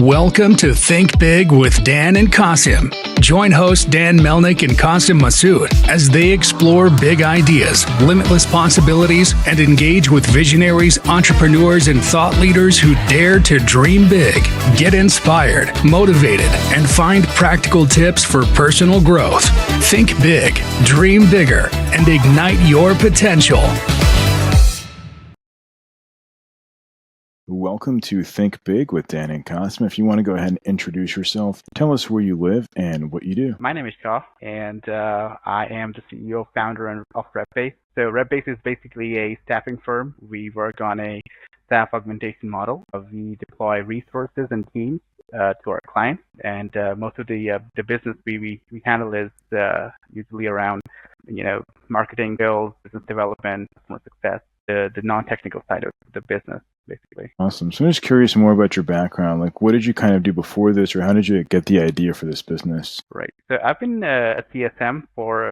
Welcome to Think Big with Dan and Qasim. Join hosts Dan Melnick and Qasim Masood as they explore big ideas, limitless possibilities, and engage with visionaries, entrepreneurs, and thought leaders who dare to dream big, get inspired, motivated, and find practical tips for personal growth. Think big, dream bigger, and ignite your potential. Welcome to Think Big with Dan and Qasim. If you want to go ahead and introduce yourself, tell us where you live and what you do. My name is Shah, and I am the CEO, founder of Repbase. So Repbase is basically a staffing firm. We work on a staff augmentation model. We deploy resources and teams to our clients, and most of the business we handle is usually around marketing, sales, business development, customer success, the non-technical side of the business, basically. Awesome. So I'm just curious more about your background. Like, what did you kind of do before this, or how did you get the idea for this business? Right. So I've been a CSM for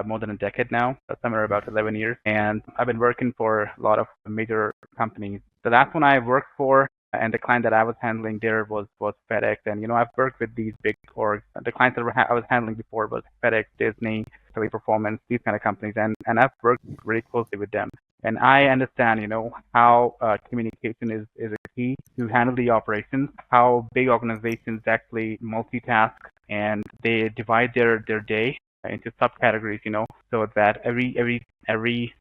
more than a decade now, somewhere about 11 years, and I've been working for a lot of major companies. The last one I worked for, and the client that I was handling there was FedEx. And I've worked with these big orgs. The clients that I was handling before was FedEx, Disney, Teleperformance, these kind of companies, and I've worked very closely with them. And I understand, how communication is a key to handle the operations, how big organizations actually multitask and they divide their day into subcategories, so that every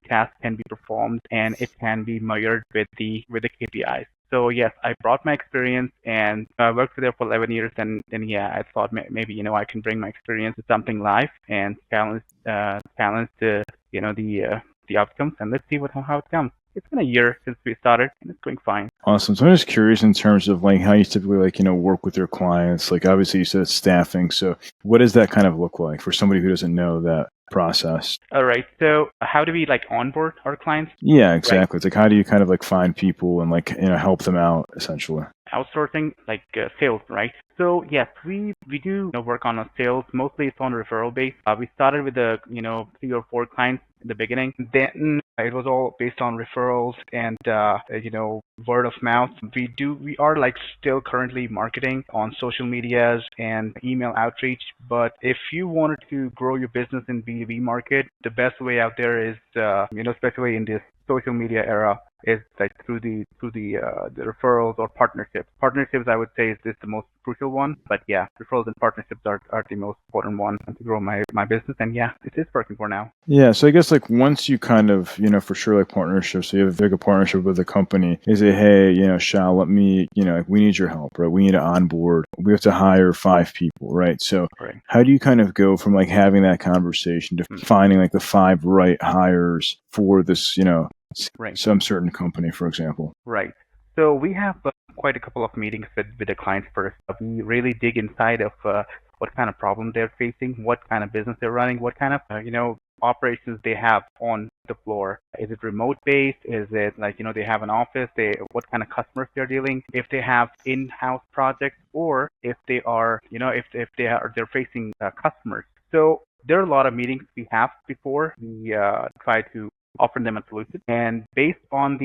task can be performed and it can be measured with the KPIs. So yes, I brought my experience and I worked there for 11 years, and yeah, I thought maybe I can bring my experience to something live and challenge the outcomes, and let's see how it comes. It's been a year since we started, and it's going fine. Awesome. So I'm just curious in terms of like how you typically work with your clients. Like obviously you said staffing. So what does that kind of look like for somebody who doesn't know that process? All right. So how do we onboard our clients? Yeah, exactly. Right. It's like how do you kind of find people and help them out essentially? Outsourcing, sales, right? So yes, we do work on a sales. Mostly it's on referral base. We started with 3 or 4 clients in the beginning. Then it was all based on referrals and word of mouth. We are still currently marketing on social medias and email outreach. But if you wanted to grow your business in B2B market, the best way out there is especially in this social media era, is through the referrals or partnerships. Partnerships, I would say, is the most crucial one. But yeah, referrals and partnerships are the most important one to grow my business. And yeah, it is working for now. Yeah, so I guess once you kind of for sure partnerships, so you have a partnership with a company. Is it, hey, Shah, let me we need your help, right? We need to onboard. We have to hire 5 people, right? So right. How do you kind of go from having that conversation to finding the 5 right hires for this right. some certain company, for example? Right. So we have quite a couple of meetings with the clients first. We really dig inside of what kind of problem they're facing, what kind of business they're running, what kind of operations they have on the floor. Is it remote based? Is it they have an office? What kind of customers they're dealing? If they have in-house projects, or if they are they're facing customers. So there are a lot of meetings we have before we try to offer them a solution, and based on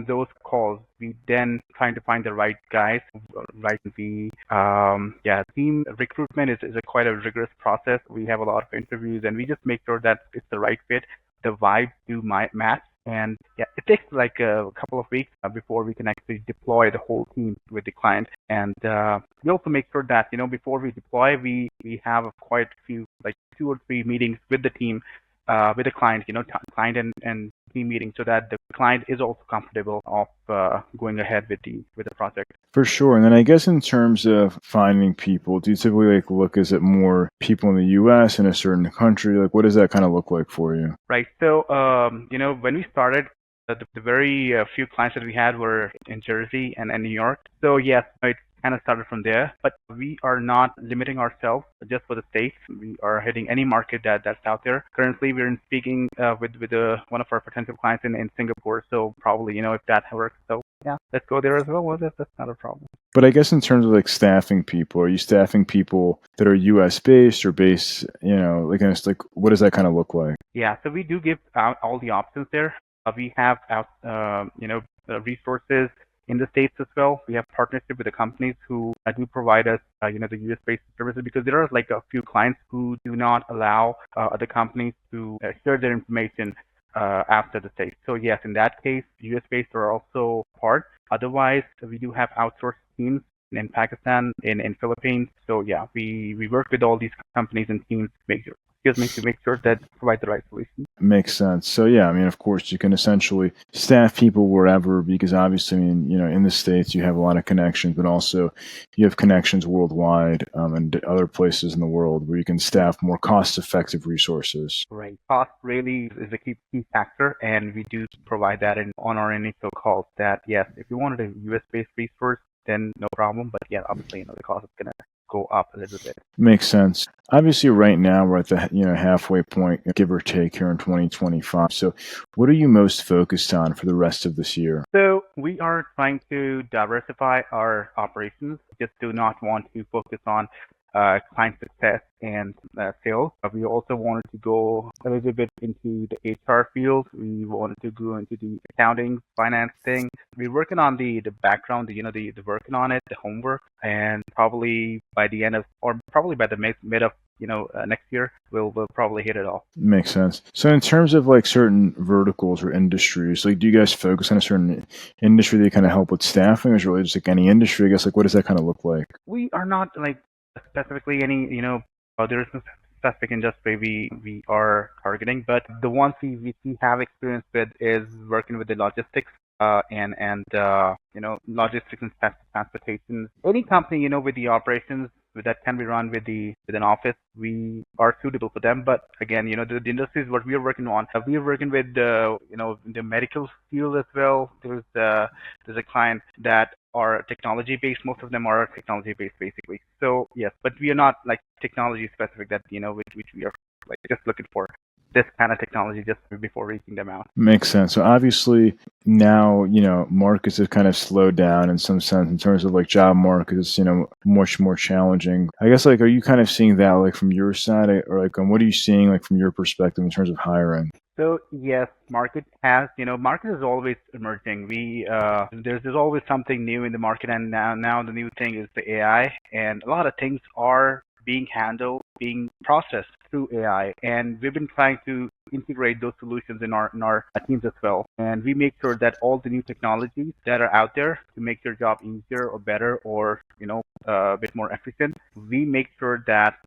those calls, we then trying to find the right guys. Team recruitment is quite a rigorous process. We have a lot of interviews, and we just make sure that it's the right fit. The vibes do match, and yeah, it takes a couple of weeks before we can actually deploy the whole team with the client. And we also make sure that before we deploy, we have quite a few 2 or 3 meetings with the team. With the client, client and team meeting, so that the client is also comfortable of going ahead with the project. For sure. And then I guess in terms of finding people, do you typically look, is it more people in the U.S. in a certain country? What does that kind of look like for you? Right. So, when we started, the very few clients that we had were in Jersey and New York. So yes, it kind of started from there, but we are not limiting ourselves just for the States. We are hitting any market that's out there. Currently, we're in speaking with one of our potential clients in Singapore. So probably, if that works. So yeah, let's go there as well. Well, that's not a problem. But I guess in terms of staffing people, are you staffing people that are U.S. based or based, what does that kind of look like? Yeah, so we do give out all the options there. We have resources in the States as well. We have partnership with the companies who do provide us, the US-based services, because there are like a few clients who do not allow other companies to share their information after the States. So yes, in that case, US-based are also part. Otherwise, we do have outsourced teams in Pakistan, in Philippines. So yeah, we work with all these companies and teams to make sure that provide the right solution. Makes sense. So yeah, I mean, of course, you can essentially staff people wherever because obviously, I mean, in the States you have a lot of connections, but also you have connections worldwide and other places in the world where you can staff more cost-effective resources. Right. Cost really is a key factor, and we do provide that on our initial calls. That yes, if you wanted a US-based resource, then no problem. But yeah, obviously, the cost is gonna go up a little bit. Makes sense. Obviously, right now we're at the halfway point, give or take, here in 2025. So, what are you most focused on for the rest of this year? So we are trying to diversify our operations. Just do not want to focus on client success and sales. We also wanted to go a little bit into the HR field. We wanted to go into the accounting, finance thing. We're working on the background, the working on it, the homework, and probably by the end of, or probably by the mid of next year, we'll probably hit it all. Makes sense. So in terms of like certain verticals or industries, like do you guys focus on a certain industry that kind of help with staffing, or is it really just like any industry? I guess like what does that kind of look like? We are not like specifically any, there is no specific industry we are targeting, but the ones we have experience with is working with the logistics and logistics and transportation. Any company, with the operations that can be run with an office, we are suitable for them. But again, the industries what we are working on, we are working with the medical field as well. There's a client that are technology based. Most of them are technology based, basically. So yes, but we are not like technology specific. That which we are like just looking for this kind of technology just before reaching them out. Makes sense. So obviously now, markets have kind of slowed down in some sense in terms of like job markets, much more challenging. I guess like, are you kind of seeing that like from your side, or like what are you seeing like from your perspective in terms of hiring? So yes, market is always emerging. There's always something new in the market, and now the new thing is the AI, and a lot of things are being processed through AI, and we've been trying to integrate those solutions in our teams as well. And we make sure that all the new technologies that are out there to make your job easier or better or a bit more efficient, we make sure that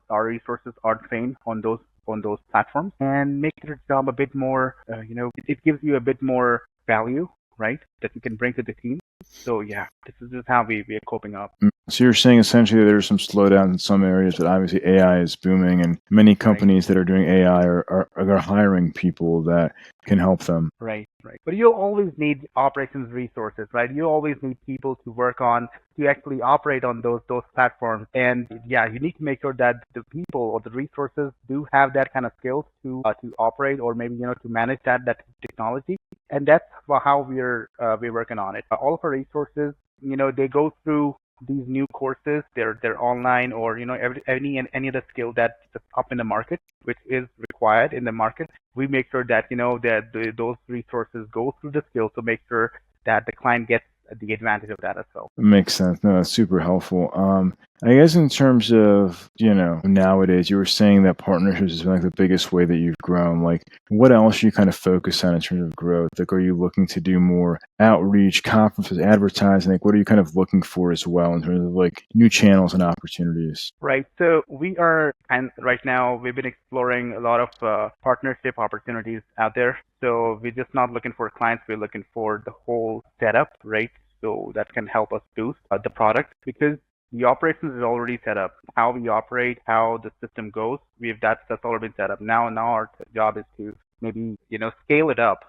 our resources are trained on those platforms and make your job a bit more. It gives you a bit more value, right? That you can bring to the team. So yeah, this is how we are coping up. So you're saying essentially that there's some slowdown in some areas, but obviously AI is booming, and many companies that are doing AI are hiring people that can help them. Right. But you always need operations resources, right? You always need people to actually operate on those platforms. And yeah, you need to make sure that the people or the resources do have that kind of skills to operate, or maybe to manage that technology. And that's how we're working on it. All of our resources, they go through these new courses. They're online, or any other skill that's up in the market, which is required in the market. We make sure that those resources go through the skills to make sure that the client gets the advantage of that as well. Makes sense. No, that's super helpful. I guess in terms of, nowadays, you were saying that partnerships has been like the biggest way that you've grown. Like, what else you kind of focus on in terms of growth? Like, are you looking to do more outreach, conferences, advertising? Like, what are you kind of looking for as well in terms of like new channels and opportunities? Right. So we are, and right now we've been exploring a lot of partnership opportunities out there. So we're just not looking for clients. We're looking for the whole setup, right? So that can help us boost the product, because the operations is already set up. How we operate, how the system goes, that's already been set up. Now our job is to maybe scale it up.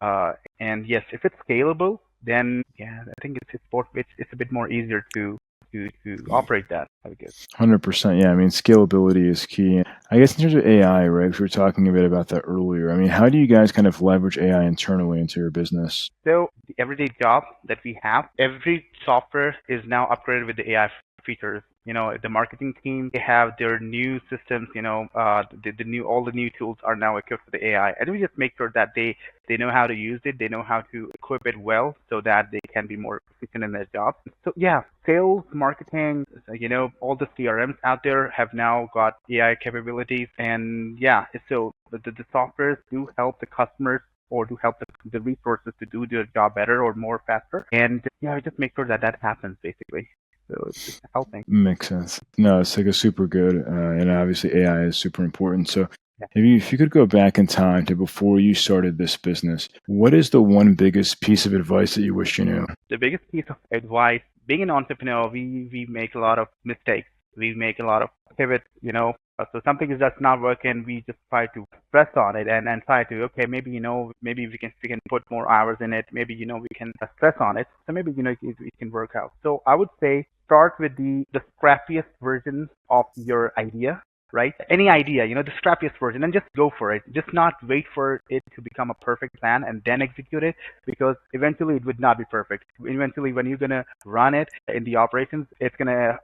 And yes, if it's scalable, then yeah, I think it's a bit more easier to operate that, I guess. 100%. Yeah. I mean, scalability is key. I guess in terms of AI, right? Because we were talking a bit about that earlier. I mean, how do you guys kind of leverage AI internally into your business? So the everyday job that we have, every software is now upgraded with the AI features. The marketing team, they have their new systems, all the new tools are now equipped with the AI. And we just make sure that they know how to use it, they know how to equip it well so that they can be more efficient in their job. So yeah, sales, marketing, all the CRMs out there have now got AI capabilities. And yeah, so the softwares do help the customers or to help the resources to do their job better or more faster. And yeah, just make sure that happens basically. So it's helping. Makes sense. No, it's like a super good, and obviously AI is super important. So Yeah. if you could go back in time to before you started this business, what is the one biggest piece of advice that you wish you knew? The biggest piece of advice, being an entrepreneur, we make a lot of mistakes. We make a lot of pivots, So something is just not working, we just try to press on it and try to, okay, maybe, maybe we can put more hours in it. Maybe, we can stress on it. So maybe, it can work out. So I would say start with the scrappiest version of your idea, right? Any idea, the scrappiest version, and just go for it. Just not wait for it to become a perfect plan and then execute it, because eventually it would not be perfect. Eventually, when you're gonna run it in the operations, it's gonna,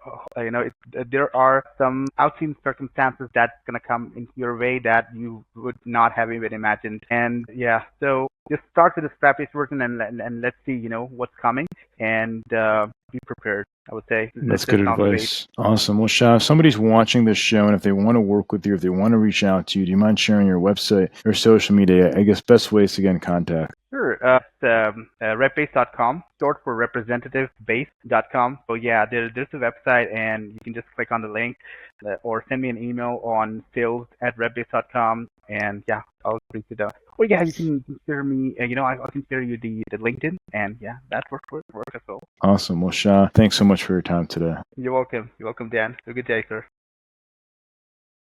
there are some outseen circumstances that's gonna come into your way that you would not have even imagined. And yeah, so just start with the scrappiest version and let's see, what's coming, and be prepared. I would say That's good advice. Awesome. Well, Shah, if somebody's watching this show and if they want to work with you, if they want to reach out to you, do you mind sharing your website or social media? I guess best ways to get in contact. Sure. It's repbase.com, short for representativebase.com. So yeah, there's a website, and you can just click on the link or send me an email on sales@repbase.com, and yeah, I'll reach it out. Or yeah, you can share me. I can share you the LinkedIn, and yeah, that works as well. Awesome. Well, Shah, thanks so much for your time today. You're welcome. You're welcome, Dan. Have a good day, sir.